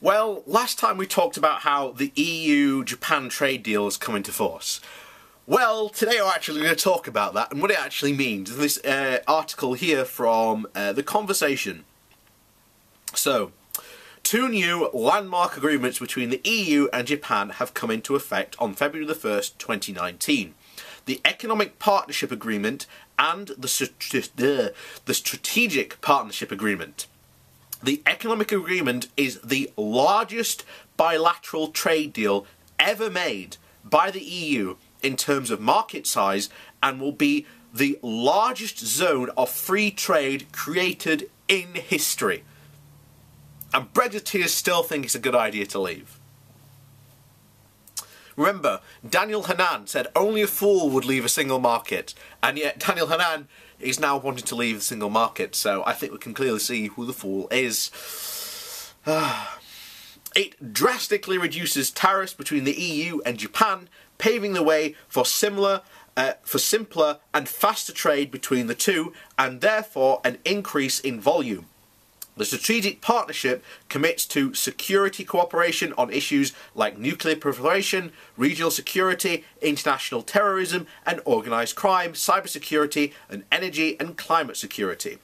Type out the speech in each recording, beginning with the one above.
Well, last time we talked about how the EU-Japan trade deal has come into force. Well, today we're actually going to talk about that and what it actually means. This article here from The Conversation. So, 2 new landmark agreements between the EU and Japan have come into effect on February the 1st, 2019. The Economic Partnership Agreement and the Strategic Partnership Agreement. The Economic Agreement is the largest bilateral trade deal ever made by the EU in terms of market size and will be the largest zone of free trade created in history. And Brexiters still think it's a good idea to leave. Remember, Daniel Hannan said only a fool would leave a single market, and yet Daniel Hannan is now wanting to leave the single market, so I think we can clearly see who the fool is. It drastically reduces tariffs between the EU and Japan, paving the way for simpler and faster trade between the two, and therefore an increase in volume. The strategic partnership commits to security cooperation on issues like nuclear proliferation, regional security, international terrorism and organised crime, cybersecurity and energy and climate security.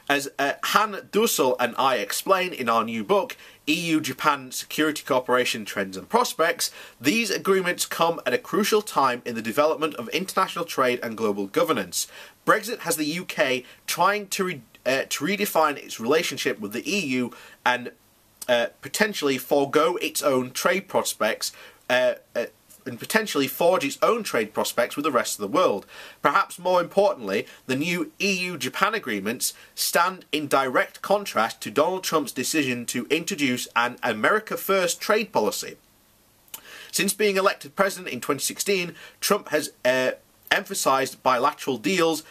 As Han Dussel and I explain in our new book, EU-Japan Security Cooperation Trends and Prospects, these agreements come at a crucial time in the development of international trade and global governance. Brexit has the UK trying to redefine its relationship with the EU and potentially forego its own trade prospects and potentially forge its own trade prospects with the rest of the world. Perhaps more importantly, the new EU-Japan agreements stand in direct contrast to Donald Trump's decision to introduce an America First trade policy. Since being elected president in 2016, Trump has emphasised bilateral deals,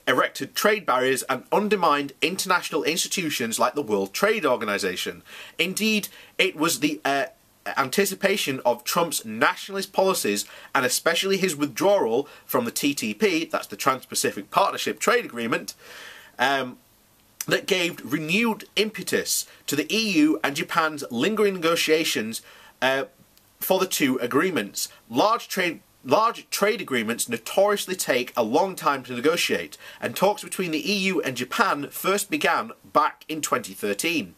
erected trade barriers and undermined international institutions like the World Trade Organization. Indeed, it was the anticipation of Trump's nationalist policies, and especially his withdrawal from the TTP, that's the Trans-Pacific Partnership Trade Agreement, that gave renewed impetus to the EU and Japan's lingering negotiations for the two agreements. Large trade agreements notoriously take a long time to negotiate, and talks between the EU and Japan first began back in 2013.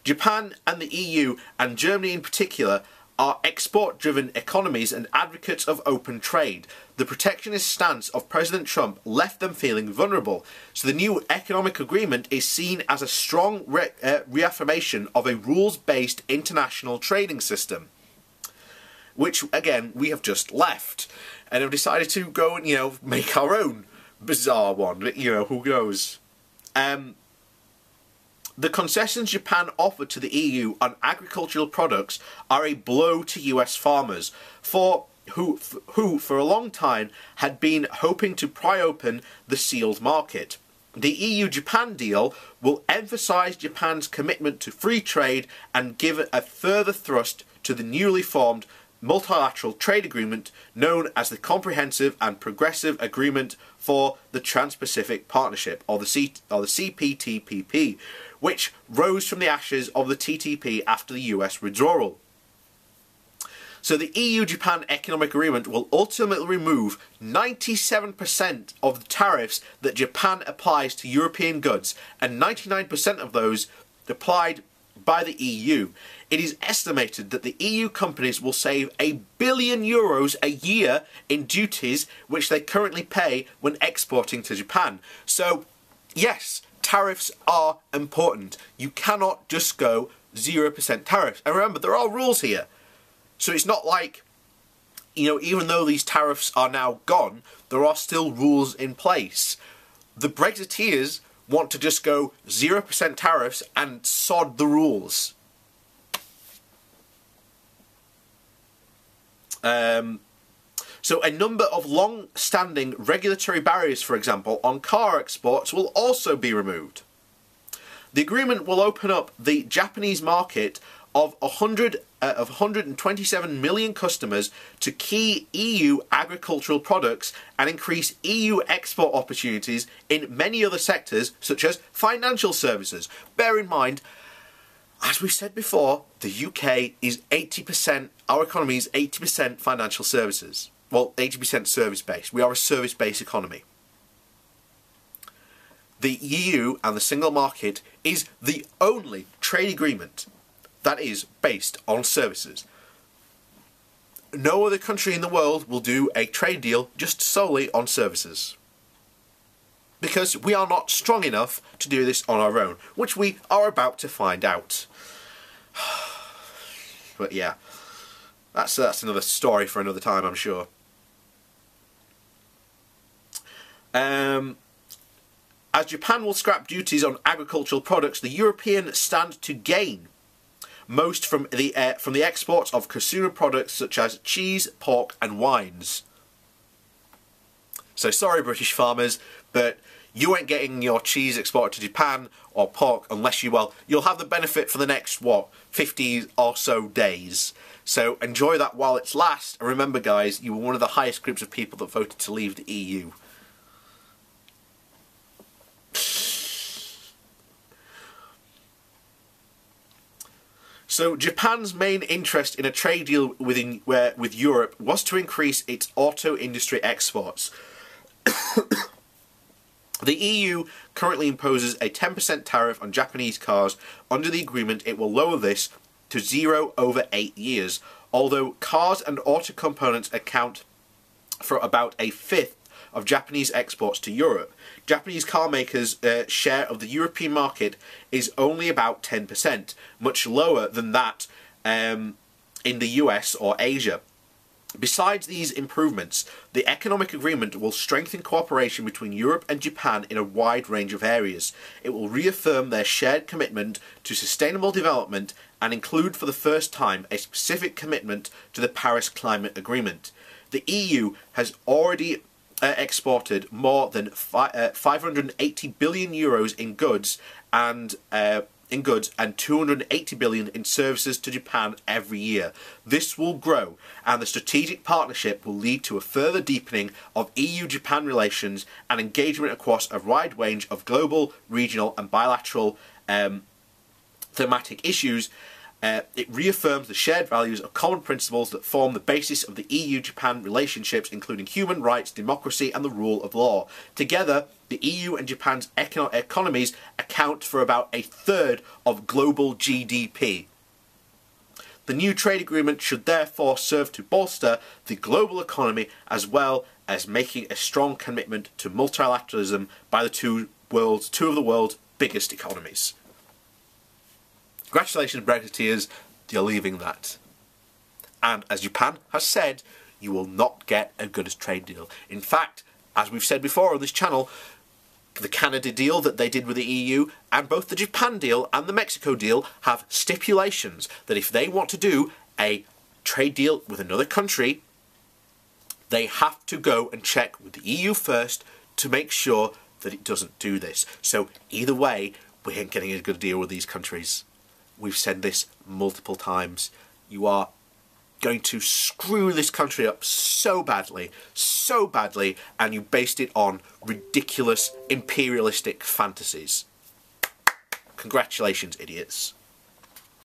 Japan and the EU, and Germany in particular, are export-driven economies and advocates of open trade. The protectionist stance of President Trump left them feeling vulnerable, so the new economic agreement is seen as a strong reaffirmation of a rules-based international trading system, which, again, we have just left, and have decided to go and, make our own bizarre one, who knows. The concessions Japan offered to the EU on agricultural products are a blow to US farmers, who for a long time had been hoping to pry open the sealed market. The EU-Japan deal will emphasise Japan's commitment to free trade and give a further thrust to the newly formed multilateral trade agreement known as the Comprehensive and Progressive Agreement for the Trans-Pacific Partnership, or the CPTPP, which rose from the ashes of the TTP after the US withdrawal. So the EU-Japan Economic Agreement will ultimately remove 97% of the tariffs that Japan applies to European goods, and 99% of those applied by the EU. It is estimated that the EU companies will save €1 billion a year in duties which they currently pay when exporting to Japan. So, yes, tariffs are important. You cannot just go 0% tariffs. And remember, there are rules here. So it's not like, even though these tariffs are now gone, there are still rules in place. The Brexiteers want to just go 0% tariffs and sod the rules. So a number of long-standing regulatory barriers, for example, on car exports will also be removed. The agreement will open up the Japanese market of 127 million customers to key EU agricultural products and increase EU export opportunities in many other sectors, such as financial services. Bear in mind, as we said before, the UK is 80%, our economy is 80% financial services. Well, 80% service-based. We are a service-based economy. The EU and the single market is the only trade agreement that is based on services. No other country in the world will do a trade deal just solely on services, because we are not strong enough to do this on our own, which we are about to find out. But yeah, that's another story for another time, I'm sure. As Japan will scrap duties on agricultural products, the Europeans stand to gain most from the exports of consumer products such as cheese, pork and wines. So sorry British farmers, but you ain't getting your cheese exported to Japan or pork unless you'll have the benefit for the next, 50 or so days. So enjoy that while it's lasts, and remember guys, you were one of the highest groups of people that voted to leave the EU. So Japan's main interest in a trade deal with Europe was to increase its auto industry exports. The EU currently imposes a 10% tariff on Japanese cars. Under the agreement, it will lower this to 0 over 8 years, although cars and auto components account for about a fifth of Japanese exports to Europe. Japanese car makers' share of the European market is only about 10%, much lower than that in the US or Asia. Besides these improvements, the economic agreement will strengthen cooperation between Europe and Japan in a wide range of areas. It will reaffirm their shared commitment to sustainable development and include for the first time a specific commitment to the Paris Climate Agreement. The EU has already exported more than 580 billion euros in goods and 280 billion in services to Japan every year. This will grow, and the strategic partnership will lead to a further deepening of EU-Japan relations and engagement across a wide range of global, regional and bilateral thematic issues. It reaffirms the shared values of common principles that form the basis of the EU-Japan relationships, including human rights, democracy and the rule of law. Together, the EU and Japan's economies account for about a third of global GDP. The new trade agreement should therefore serve to bolster the global economy as well as making a strong commitment to multilateralism by the two of the world's biggest economies. Congratulations, Brexiteers, you're leaving that. And as Japan has said, you will not get a good trade deal. In fact, as we've said before on this channel, the Canada deal that they did with the EU and both the Japan deal and the Mexico deal have stipulations that if they want to do a trade deal with another country, they have to go and check with the EU first to make sure that it doesn't do this. So either way, we ain't getting a good deal with these countries. We've said this multiple times. You are going to screw this country up so badly, and you based it on ridiculous imperialistic fantasies. Congratulations, idiots.